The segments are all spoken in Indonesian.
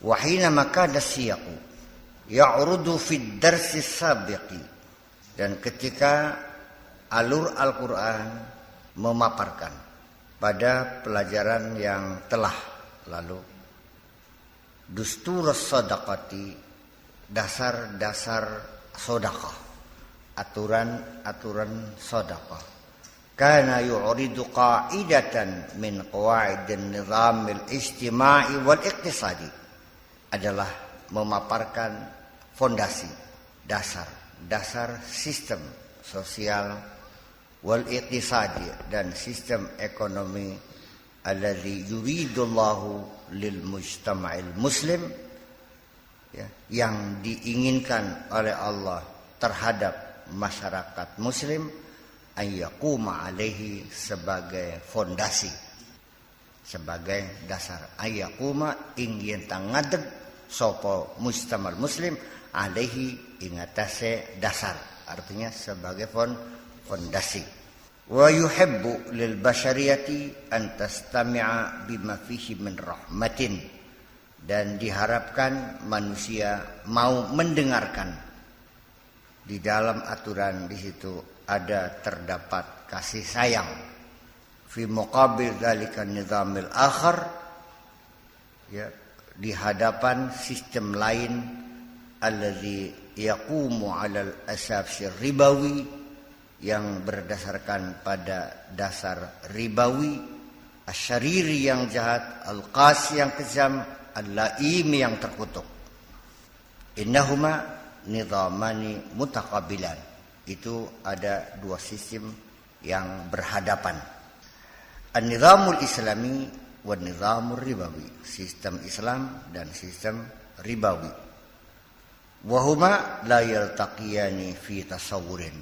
Wa hina makada siyaqu ya'rudu fid darsi sabiqi, dan ketika alur Al-Quran memaparkan pada pelajaran yang telah lalu, dustur sadaqati, dasar-dasar sedekah, aturan-aturan sedekah. Kana yu'ridu qa'idatan min qawaidin nizamil ijtima'i wal iqtisadi, adalah memaparkan fondasi, dasar sistem sosial wal iqtisadi, dan sistem ekonomi, alladzi yuridullahu lil mujtama'il muslim, ya, yang diinginkan oleh Allah terhadap masyarakat muslim, ayyaquma alaihi, sebagai fondasi, sebagai dasar. Ayyaquma ingin tangadeg sopo mujtama'il muslim alaihi, ingatase dasar, artinya sebagai fondasi. Wa yuhibbu lil basyariyati an tastami'a bima fihi min rahmatin, dan diharapkan manusia mau mendengarkan di dalam aturan di situ ada terdapat kasih sayang. Fi muqabil dzalika nizamil akhar, ya, di hadapan sistem lain, allazi yaqumu 'alal asas ribawi, yang berdasarkan pada dasar ribawi, asyariri yang jahat, al-qasi yang kejam, al-laim yang terkutuk. Innahuma nizamani mutaqabilan, itu ada dua sistem yang berhadapan. An-nizamul islami wa nizamul ribawi, sistem Islam dan sistem ribawi. Wa huma la yaltaqiyani fi tasawurin,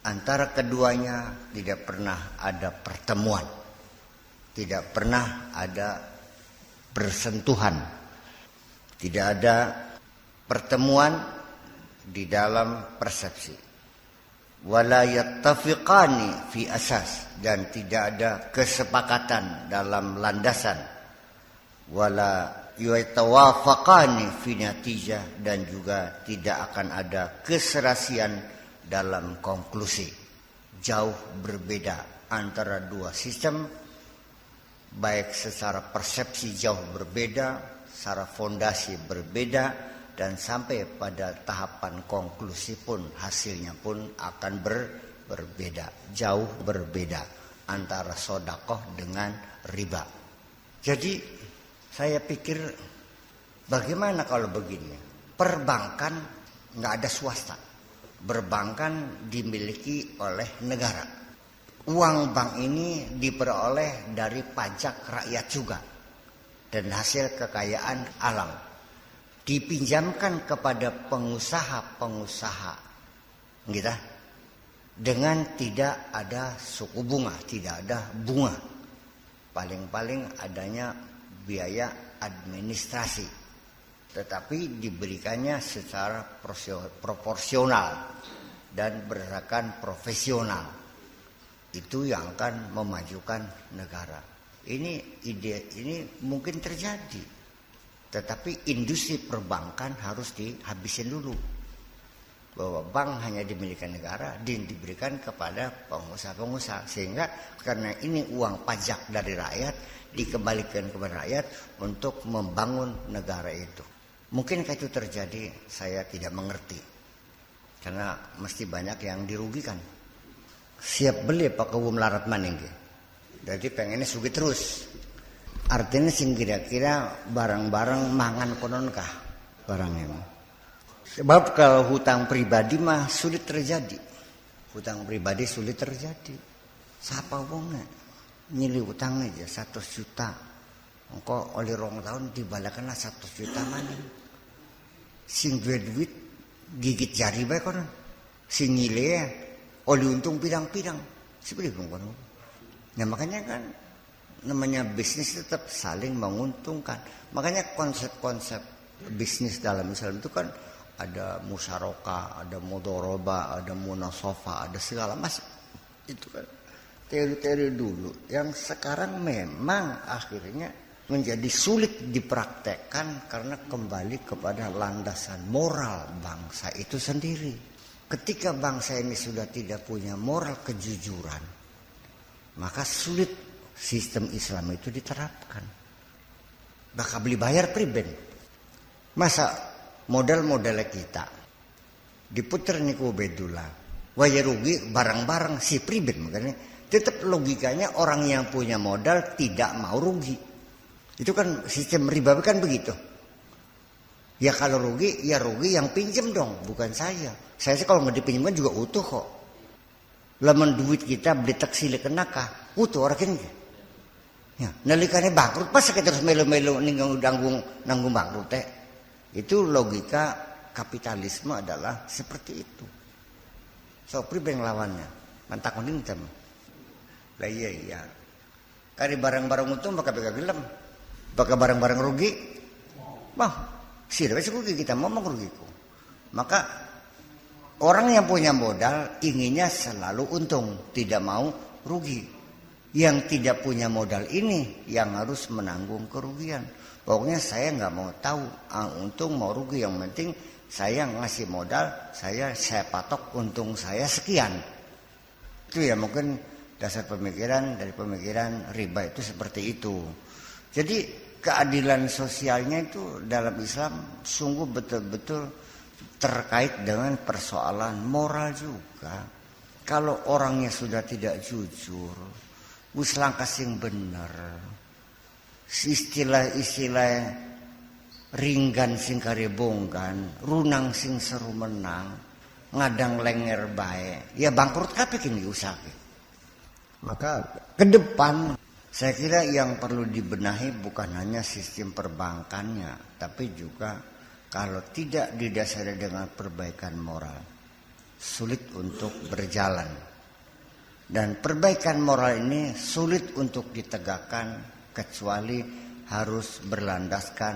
antara keduanya tidak pernah ada pertemuan, tidak pernah ada bersentuhan, tidak ada pertemuan di dalam persepsi. Wala yattafiqani fi asas, dan tidak ada kesepakatan dalam landasan. Wala yatawafaqani fi natijah, dan juga tidak akan ada keserasian dalam konklusi. Jauh berbeda antara dua sistem, baik secara persepsi jauh berbeda, secara fondasi berbeda, dan sampai pada tahapan konklusi pun hasilnya pun akan berbeda, jauh berbeda antara sedekah dengan riba. Jadi saya pikir bagaimana kalau begini, perbankan nggak ada swasta, perbankan dimiliki oleh negara. Uang bank ini diperoleh dari pajak rakyat juga dan hasil kekayaan alam, dipinjamkan kepada pengusaha-pengusaha, gitu, dengan tidak ada suku bunga, tidak ada bunga, paling-paling adanya biaya administrasi, tetapi diberikannya secara proporsional dan berdasarkan profesional. Itu yang akan memajukan negara. Ini ide ini mungkin terjadi, tetapi industri perbankan harus dihabisin dulu. Bahwa bank hanya dimiliki negara dan diberikan kepada pengusaha-pengusaha, sehingga karena ini uang pajak dari rakyat dikembalikan kepada rakyat untuk membangun negara itu. Mungkinkah itu terjadi? Saya tidak mengerti, karena mesti banyak yang dirugikan. Siap beli pakai melarat maning, jadi pengennya sugih terus. Artinya sing kira-kira barang-barang mangan kononkah barangnya. Sebab kalau hutang pribadi mah sulit terjadi. Hutang pribadi sulit terjadi. Siapa wongnya nyili hutang aja 100 juta. Engko oleh 2 tahun dibalakanlah 100 juta maning. Sing duit gigit jari bae kono. Sing nyile ya oleh untung pidang-pidang. Seperti kono. Nah makanya kan namanya bisnis tetap saling menguntungkan. Makanya konsep-konsep bisnis dalam Islam itu kan ada musyarakah, ada mudharabah, ada munasafah, ada segala macam. Itu kan teori-teori dulu yang sekarang memang akhirnya menjadi sulit dipraktekkan karena kembali kepada landasan moral bangsa itu sendiri. Ketika bangsa ini sudah tidak punya moral kejujuran, maka sulit sistem Islam itu diterapkan. Bakal beli bayar priben. Masa modal-modal kita diputer niku bedula. Waya rugi barang-barang si priben, makanya tetap logikanya orang yang punya modal tidak mau rugi. Itu kan sistem riba kan begitu. Ya kalau rugi, ya rugi yang pinjem dong, bukan saya. Saya sih kalau nggak dipinjemkan juga utuh kok. Laman duit kita beli taksi kenaka, utuh orang ini. Ya, nalikannya bangkrut, pas kita terus melu-melu nanggung bangkrut teh. Itu logika kapitalisme adalah seperti itu. So pribeng lawannya, mantak mending tem. Lah iya. Kari barang-barang untung bakal gelem. Pakai barang-barang rugi, bang, sirwe rugi kita mau rugiku. Maka orang yang punya modal inginnya selalu untung, tidak mau rugi. Yang tidak punya modal ini yang harus menanggung kerugian. Pokoknya saya nggak mau tahu untung mau rugi, yang penting saya ngasih modal, saya patok untung saya sekian. Itu ya mungkin dasar pemikiran dari pemikiran riba itu seperti itu. Jadi keadilan sosialnya itu dalam Islam sungguh betul-betul terkait dengan persoalan moral juga. Kalau orangnya sudah tidak jujur, wis langkah sing bener, istilah-istilah ringgan sing karebonggan, runang sing seru menang, ngadang lenger bae, ya bangkrut kabeh kini usaha. Maka ke depan saya kira yang perlu dibenahi bukan hanya sistem perbankannya, tapi juga kalau tidak didasari dengan perbaikan moral, sulit untuk berjalan. Dan perbaikan moral ini sulit untuk ditegakkan kecuali harus berlandaskan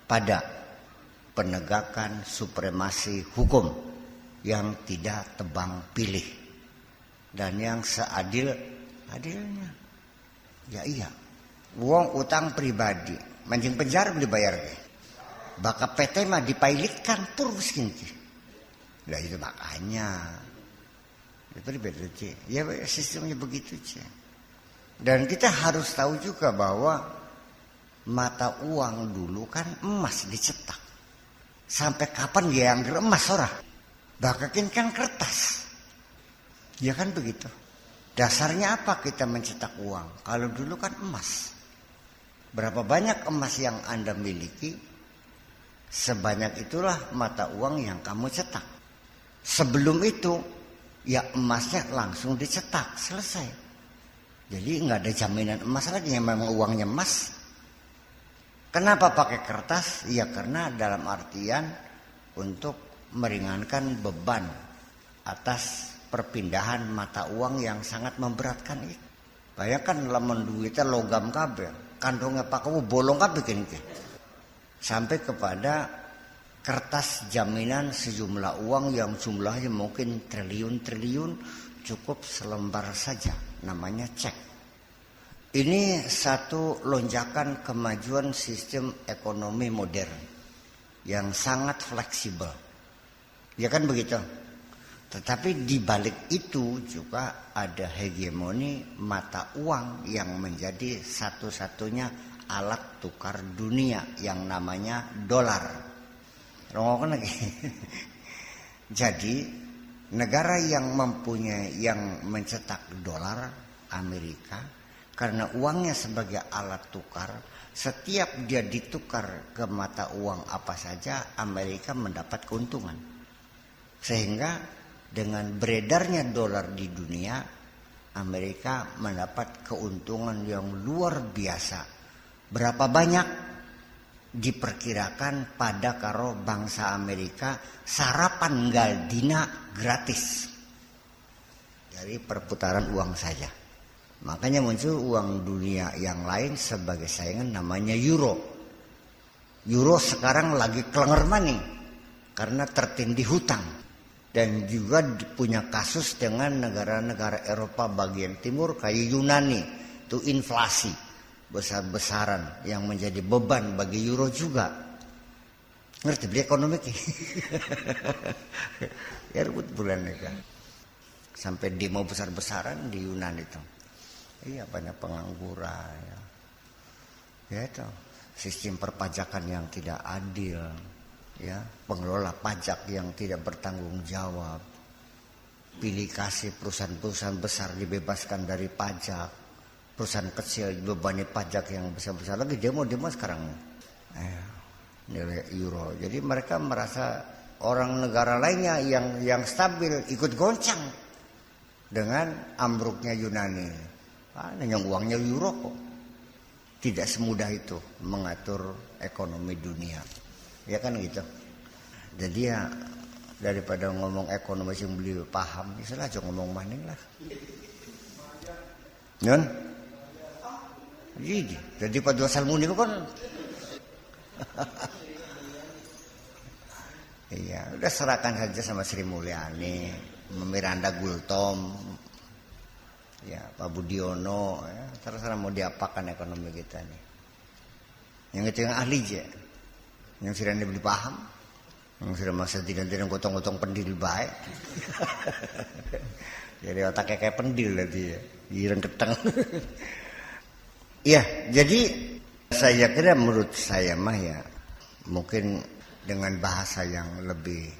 pada penegakan supremasi hukum yang tidak tebang pilih dan yang seadil-adilnya. Ya iya, uang utang pribadi, mancing penjara dibayar ke. Baka PT mah dipailitkan tur miskin ke. Nah itu makanya. Itu beda ce. Ya sistemnya begitu ce. Dan kita harus tahu juga bahwa mata uang dulu kan emas dicetak. Sampai kapan dia yang emas ora? Bahkan kan kertas. Ya kan begitu. Dasarnya apa kita mencetak uang? Kalau dulu kan emas. Berapa banyak emas yang Anda miliki, sebanyak itulah mata uang yang kamu cetak. Sebelum itu, ya emasnya langsung dicetak, selesai. Jadi nggak ada jaminan emas lagi, yang memang uangnya emas. Kenapa pakai kertas? Ya karena dalam artian untuk meringankan beban atas perpindahan mata uang yang sangat memberatkan itu. Bayangkan lamun duitnya logam kabeh, kantongnya pakai bolong kabeh gini. Sampai kepada kertas jaminan sejumlah uang yang jumlahnya mungkin triliun-triliun, cukup selembar saja, namanya cek. Ini satu lonjakan kemajuan sistem ekonomi modern yang sangat fleksibel. Ya kan begitu? Tetapi di balik itu juga ada hegemoni mata uang yang menjadi satu-satunya alat tukar dunia yang namanya dolar. Rongokkan lagi. Jadi negara yang mempunyai yang mencetak dolar Amerika, karena uangnya sebagai alat tukar, setiap dia ditukar ke mata uang apa saja Amerika mendapat keuntungan. Sehingga dengan beredarnya dolar di dunia, Amerika mendapat keuntungan yang luar biasa. Berapa banyak? Diperkirakan pada karo bangsa Amerika sarapan galdina gratis dari perputaran uang saja. Makanya muncul uang dunia yang lain sebagai saingan, namanya euro. Euro sekarang lagi kelenger maning karena tertindih hutang. Dan juga punya kasus dengan negara-negara Eropa bagian timur kayak Yunani, itu inflasi. besar-besaran yang menjadi beban bagi euro juga. Ngerti beli ekonomi ya ribut bulan kan. Sampai demo besar-besaran di Yunan itu. Iya, banyak pengangguran ya. Ya itu, sistem perpajakan yang tidak adil ya, pengelola pajak yang tidak bertanggung jawab. Pilih kasih perusahaan-perusahaan besar dibebaskan dari pajak, perusahaan kecil dibebani pajak yang besar-besar. Lagi demo sekarang nilai euro. Jadi mereka merasa orang negara lainnya yang stabil ikut goncang dengan ambruknya Yunani. Yang uangnya euro kok. Tidak semudah itu mengatur ekonomi dunia. Ya kan gitu. Jadi ya daripada ngomong ekonomi yang beli paham, misalnya aja ngomong maning lah. Nun? Jadi pada Salmuni kan iya, udah serahkan saja sama Sri Mulyani, Miranda Gultom, ya Pak Budiono, ya, terserah mau diapakan ekonomi kita nih. Yang itu yang ahli aja, yang sudah dibeli paham, yang sudah masa tidak gotong-gotong pendil baik. Jadi otaknya kayak pendil tadi ya, girang keteng. Iya, jadi saya kira menurut saya mah ya mungkin dengan bahasa yang lebih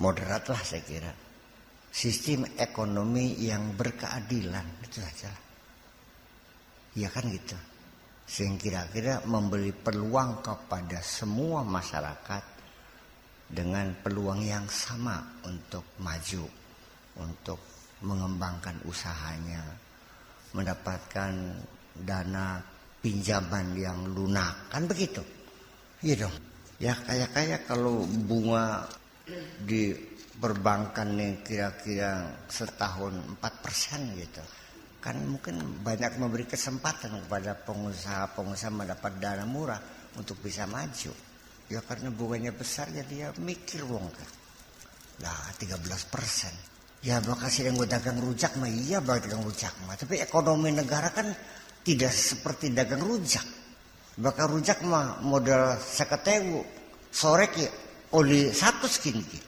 moderat lah saya kira. Sistem ekonomi yang berkeadilan itu saja. Ya kan gitu. Sehingga kira-kira memberi peluang kepada semua masyarakat dengan peluang yang sama untuk maju, untuk mengembangkan usahanya, mendapatkan dana pinjaman yang lunak, kan begitu? Iya dong. Ya kayak kalau bunga di perbankan nih kira-kira setahun 4% gitu, kan mungkin banyak memberi kesempatan kepada pengusaha mendapat dana murah untuk bisa maju. Ya karena bunganya besar jadi ya mikir wong kan. Lah 13%. Ya bakal sih yang gue dagang rujak mah iya bakal dagang rujak mah. Tapi ekonomi negara kan tidak seperti dagang rujak. Bakal rujak mah modal 50.000 sore ki oli 100 skin ki.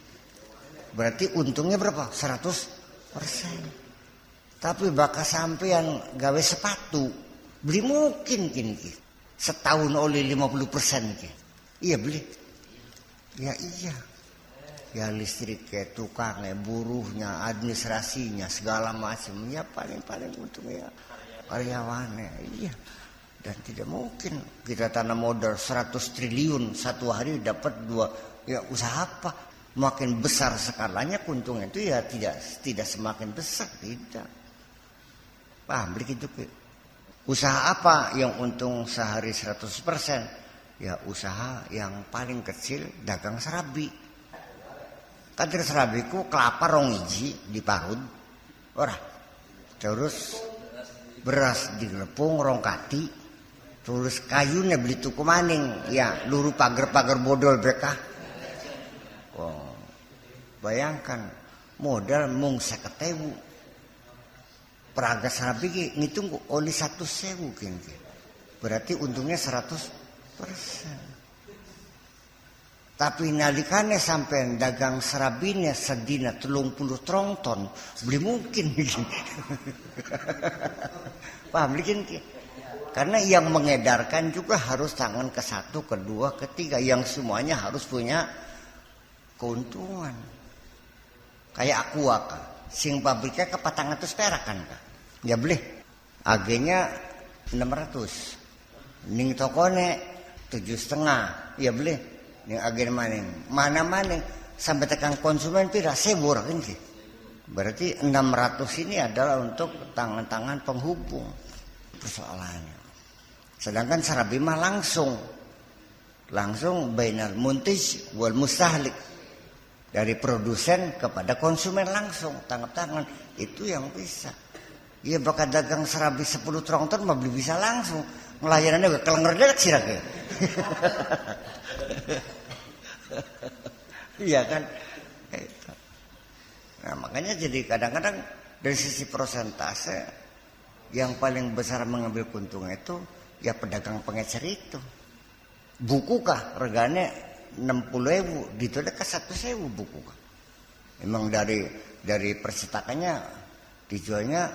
Berarti untungnya berapa? 100%. Tapi bakal sampean gawe sepatu beli mungkin ki. Setahun oli 50% ki. Iya beli. Ya iya. Ya listriknya, tukangnya, buruhnya, administrasinya, segala macam. Ya paling untungnya karyawannya. Iya. Dan tidak mungkin kita tanam modal 100 triliun satu hari dapat 2. Ya usaha apa? Makin besar skalanya keuntungan itu ya tidak semakin besar. Tidak. Paham begitu ke? Usaha apa yang untung sehari 100%? Ya usaha yang paling kecil dagang serabi. Kadir serabiku kelapa rong iji diparut. Ora. Terus beras dilepung rong kati. Terus kayunya beli tuku maning. Ya, luru pagar-pagar bodol bekah. Oh. Bayangkan modal mung 50.000. Peraga serabi ki ngitung oli 100.000 kini. Berarti untungnya 100%. Tapi nalikane sampai dagang serabinya sedina 30 trongton beli mungkin. Paham bikin? Karena yang mengedarkan juga harus tangan ke 1, ke 2, ke 3 yang semuanya harus punya keuntungan. Kayak Aqua kan, sing pabriknya ke 400 perak kan kan. Ya beli. Agenya 600. Ning tokone 7,5. Ya beli. Yang agen mana sampai tekan konsumen pira sebur kan sih. Berarti 600 ini adalah untuk tangan-tangan penghubung persoalannya. Sedangkan serabi mah langsung bainal muntij wal mustahlik, dari produsen kepada konsumen langsung tangan tangan itu yang bisa. Iya bakal dagang serabi 10 trongton mah beli bisa langsung. Ngelayanannya gak kelenger delek sih rakyat. Iya kan. Nah makanya jadi kadang-kadang dari sisi persentase yang paling besar mengambil keuntungan itu ya pedagang pengecer itu. Buku kah regane 60.000, ditolak ke 1.000 buku kah. Memang dari percetakannya dijualnya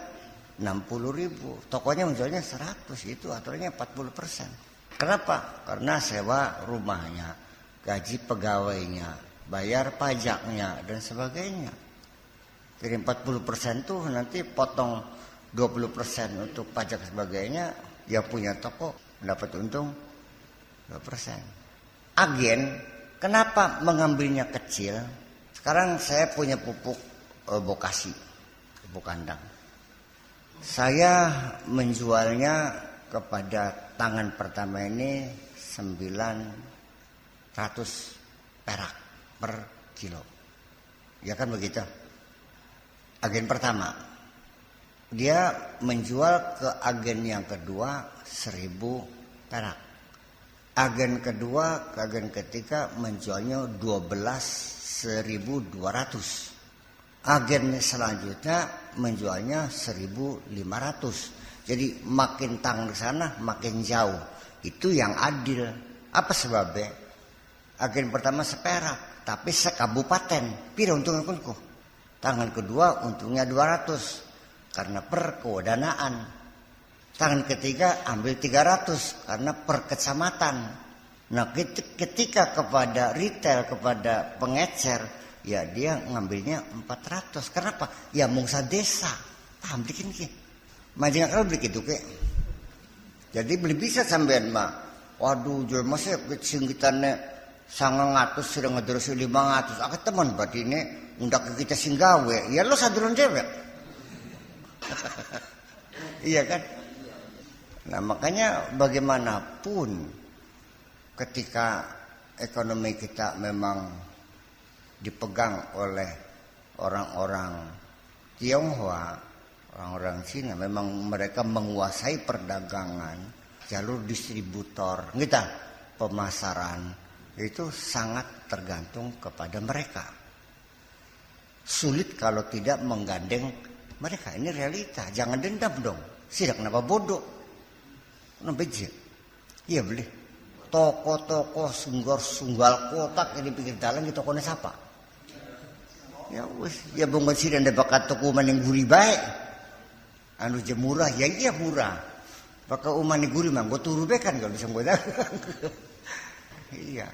60.000, tokonya menjualnya 100, itu aturannya 40%. Kenapa? Karena sewa rumahnya, gaji pegawainya, bayar pajaknya dan sebagainya. Jadi 40% tuh nanti potong 20% untuk pajak sebagainya, yang punya toko mendapat untung 2%. Agen kenapa mengambilnya kecil? Sekarang saya punya pupuk bokasi, pupuk kandang. Saya menjualnya kepada tangan pertama ini 900 perak per kilo. Ya kan begitu? Agen pertama. Dia menjual ke agen yang kedua 1.000 perak. Agen kedua ke agen ketiga menjualnya 1.200. Agen selanjutnya menjualnya 1.500. Jadi makin tang di sana makin jauh. Itu yang adil. Apa sebabnya? Agen pertama seperak, tapi sekabupaten. Pira untungnya kunku. Tangan kedua untungnya 200 karena per kewadanaan. Tangan ketiga ambil 300 karena per kecamatan. Nah, ketika kepada retail, kepada pengecer, ya dia ngambilnya 400. Kenapa? Ya mungsa desa. Paham bikin ki. Majeng kalau beli gitu ke. Jadi beli bisa sampean mah. Waduh, jual masih sing kitane 900 sudah ngederus 500. Aku teman berarti ini undak kita sing gawe. Ya lo sadurun dewek. Iya kan? Nah, makanya bagaimanapun ketika ekonomi kita memang dipegang oleh orang-orang Tionghoa, orang-orang Cina, memang mereka menguasai perdagangan, jalur distributor, kita pemasaran itu sangat tergantung kepada mereka. Sulit kalau tidak menggandeng mereka. Ini realita. Jangan dendam dong. Sidak kenapa bodoh? Kenapa bejek? Iya beli. Toko-toko sunggal kotak yang di pinggir jalan di tokonya siapa? Ya wes, ya bunga sih dan bakat toko maning gurih baik. Anu je murah, ya iya murah. Bakat umani gurih mah, gue turu bekan kalau bisa gue dagang. Iya.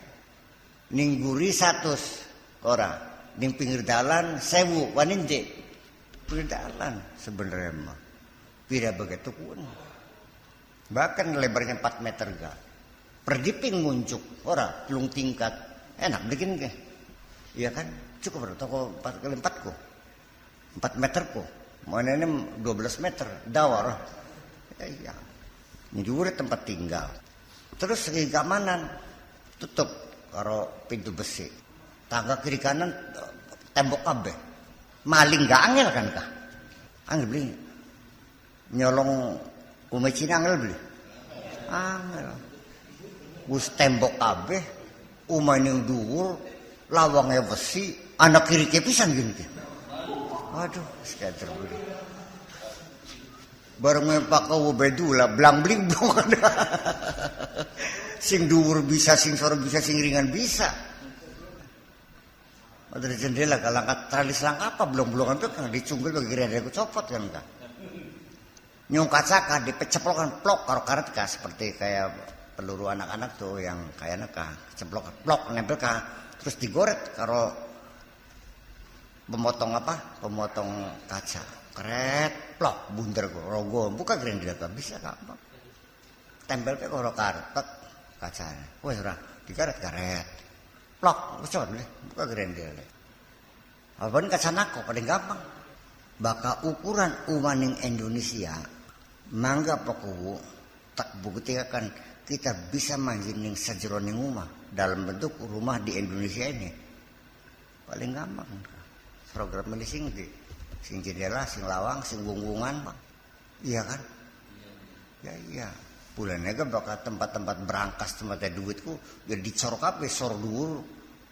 Ning gurih 100 orang, ning pinggir jalan 1.000 waninte. Pinggir jalan sebenarnya mah. Pira begitu pun. Bahkan lebarnya 4 meter ga. Perdiping muncul, ora pelung tingkat, enak bikin ke. Iya kan? Cukup toko 4x4 ku. 4 meter ku. Mana ini 12 meter, dawar. Ya. Njure tempat tinggal. Terus segi keamanan tutup karo pintu besi. Tangga kiri kanan tembok kabeh. Maling gak angel kan kah? Angel beli. Nyolong ume Cina angel beli. Angel. Gus tembok kabeh, umay ning dhuwur, lawangnya besi, anak kiri kepisan gini. Waduh, skater beli. Bareng mempak kau bedula, belang bling dong ada. Sing dhuwur bisa, sing sore bisa, sing ringan bisa. Ada jendela kalau angkat tralis langka apa belum itu kan dicunggil bagi kira aku copot kan kak. Nyung kaca dipeceplokan plok karo karet kak seperti kayak peluru anak-anak tuh yang kayak neka ceplok plok nempel kah terus digoret karo pemotong kaca keret plok bunder rogo buka grendel kah bisa kak tempel ke karo karpet kacanya wes ora dikaret karet plok wes coba buka grendel apapun kaca nako paling gampang baka ukuran umaning Indonesia mangga pokowo tak buktikan kita bisa manjining sejeroning rumah dalam bentuk rumah di Indonesia ini paling gampang program ini sing jendela sing lawang sing gunggungan pak iya kan ya iya bulannya kan bakal tempat-tempat berangkas tempatnya duitku biar dicorok apa sor dhuwur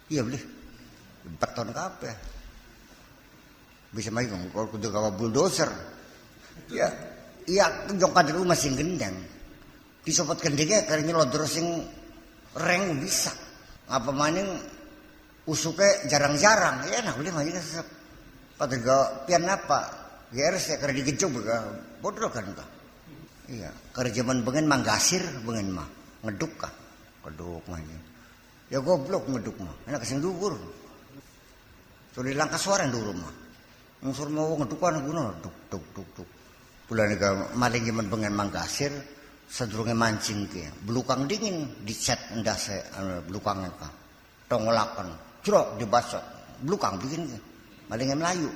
iya beli beton kabeh bisa main kalau kudu gawa bulldozer ya iya jong kader rumah sing gendang disopot gendenge karena nyelodor sing reng bisa. Apa maning usuke jarang-jarang ya nah boleh mah sesep. Padahal pian apa? GRS ya karena digejog ga bodoh kan ka. Iya, karena zaman bengen manggasir bengen mah ngeduk ka. Ngeduk mah. Ya goblok ngeduk mah. Enak sing dhuwur. Tuli langkah suara ndu rumah. Unsur mau ngeduk ana guna duk. Bulan ga maling zaman bengen manggasir sedurunge mancing ke. Belukang dingin dicet endase belukangnya ka. Tongolaken, jrok dibasok. Belukang bikin ke. Malinge Melayu.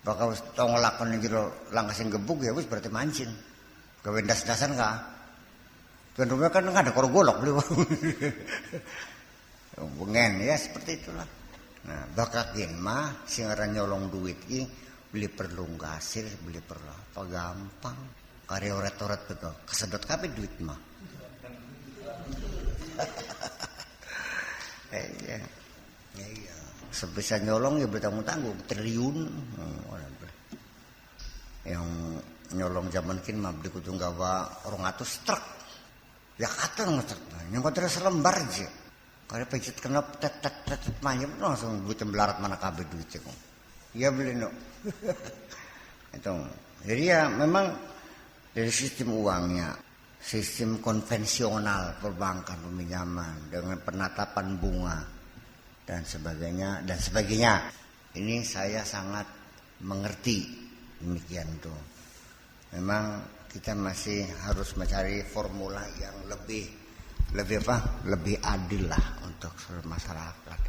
Bakal tongolaken jero langkah sing gebuk ya wis berarti mancing. Gawe das-dasan ka. Tuan rumah kan enggak ada korgolok beli. Bengen ya seperti itulah. Nah, bakakin mah sing aran nyolong duit ki beli perlu gasir, beli perlu apa gampang. Kare oret-oret betul. Kesedot kabeh duit mah. Iya. Iya. Sebisa nyolong ya bertanggung-tanggung triliun. Yang nyolong zaman kin mah beli kudu gawa 200 truk. Ya katen ngetruk. Yang kotor selembar aja. Kare pecet kena tet manyem langsung duit melarat mana kabeh duitnya kok. Iya beli no. Itu. Jadi ya memang dari sistem uangnya, sistem konvensional perbankan peminjaman dengan penetapan bunga dan sebagainya. Ini saya sangat mengerti demikian tuh. Memang kita masih harus mencari formula yang lebih adil lah untuk seluruh masyarakat,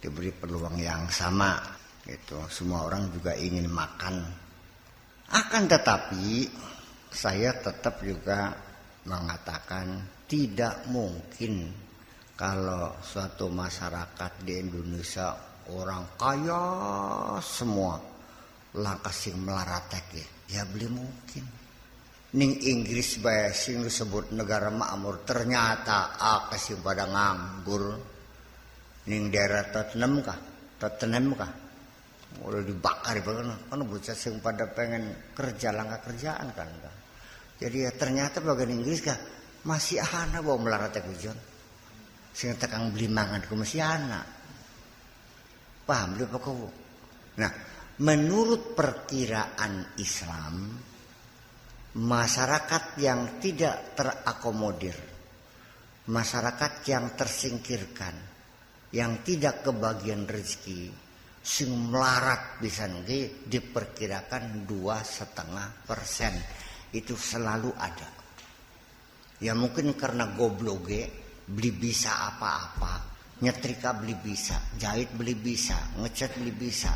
diberi peluang yang sama gitu. Semua orang juga ingin makan. Akan tetapi saya tetap juga mengatakan tidak mungkin kalau suatu masyarakat di Indonesia orang kaya semua langkah sing melarateke ya belum mungkin. Ning Inggris bae sing disebut negara makmur ternyata akeh sing pada nganggur. Ning daerah Tottenham kah? Udah dibakar kan bocah sing pada pengen kerja langkah kerjaan kan. Jadi ya ternyata bagian Inggris kah masih ana bawa melarat kujon. Sing tekang beli mangan ku masih ana. Paham lho pokok. Nah, menurut perkiraan Islam masyarakat yang tidak terakomodir, masyarakat yang tersingkirkan, yang tidak kebagian rezeki, sing melarat bisa nggih diperkirakan 2,5%. Itu selalu ada. Ya mungkin karena gobloge beli bisa apa-apa, nyetrika beli bisa, jahit beli bisa, ngecat beli bisa.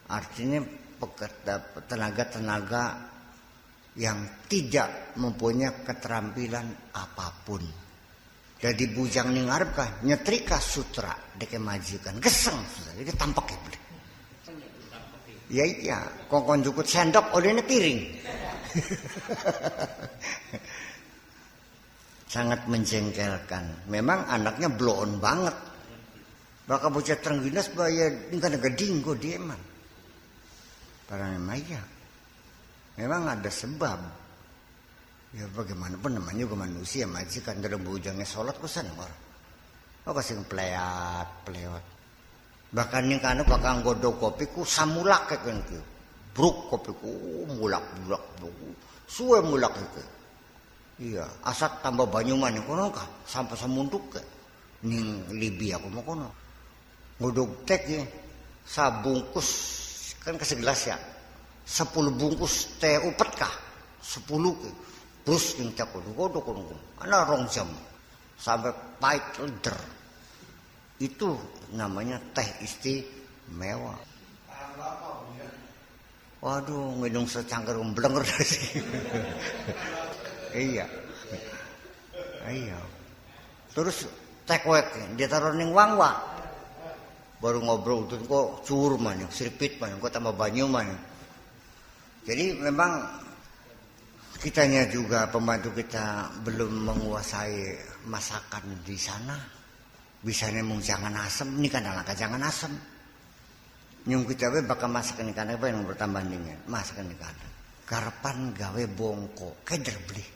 Artinya tenaga-tenaga yang tidak mempunyai keterampilan apapun. Jadi bujang ning arep kah nyetrika sutra deke majikan geseng sutra iki tampak ya beli. Ya iya, kongkon jukut sendok olehnya piring. Sangat menjengkelkan. Memang anaknya blow on banget. Bakal bocah terengginas bayar tinggal gedinggo dia emang. Parang maya. Memang ada sebab. Ya bagaimanapun namanya juga manusia majikan dalam bujangnya sholat kusan war. Oh kasih pelewat. Bahkan yang kana bakal godok kopi ku samulak kayak gitu. Bruk kopi ku mulak. Suwe mulak itu. Iya, asat tambah banyuman yang kono kah sampai samunduk ke. Ning Libya aku mau kono. Godok tek ya. Sabungkus kan kesegelas ya. 10 bungkus teh upet kah? 10 ke. Terus ning cak kodok ana 2 jam. Sampai pahit leder. Itu namanya teh istimewa. Waduh, minum secangkir blenger sih. Iya. Terus tekwek ditaruh ning wangwa. Baru ngobrol tuh kok cuur man, siripit man, kok tambah banyu man. Jadi memang kitanya juga pembantu kita belum menguasai masakan di sana. Bisanya mung jangan asem, ini kan langkah jangan asem. Nyung kita we bakal masakan ikan apa yang bertambah dingin, masakan ikan. Garepan gawe bongko, keder beli.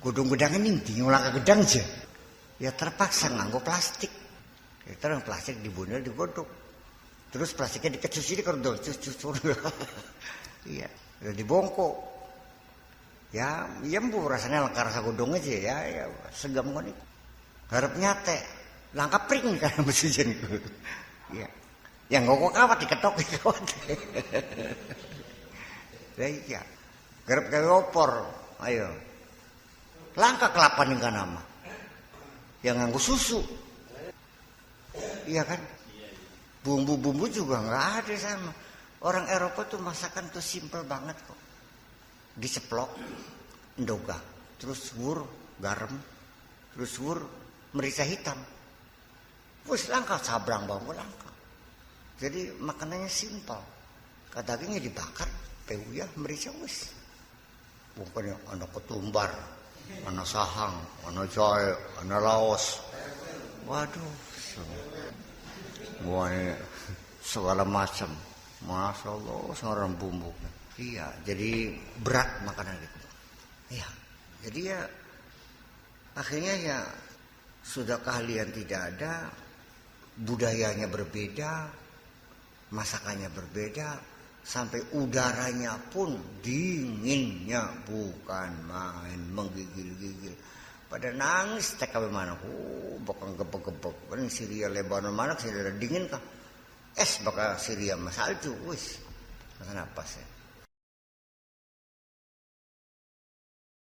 Godong-godang ini diulang ke gedang aja. Ya terpaksa nganggo plastik. Ya terus plastik dibundel digodok. Terus plastiknya dikecus ini kalau cus. Iya, udah dibongkok. Ya, bu rasanya langkah rasa godong aja ya segam kon itu. Harap nyate, langkah pring kan mesti jen. Iya. Yang ngoko kawat diketok kawat. Lah iya. Garap gawe opor, ayo. Langka kelapa nih kan nama. Yang nganggo susu. Iya kan? Bumbu-bumbu juga nggak ada sama. Orang Eropa tuh masakan tuh simple banget kok. Diceplok, ndoga, terus wur, garam, terus wur, merica hitam. Wes langka sabrang bawang langka. Jadi makanannya simpel. Dagingnya dibakar, pewuyah, merica wes. Bukannya ada ketumbar. Ana sahang, ana jahe, ana laos. Waduh, semuanya segala macam. Masya Allah, seorang bumbu. Iya, jadi berat makanan itu. Iya, jadi ya akhirnya ya sudah keahlian tidak ada, budayanya berbeda, masakannya berbeda. Sampai udaranya pun dinginnya bukan main, menggigil-gigil. Pada nangis TKW mana? Bakal gebek-gebek. Kan Syria, Lebanon mana? Syria dingin kah? Es bakal Syria mas salju. Wis. Kenapa sih?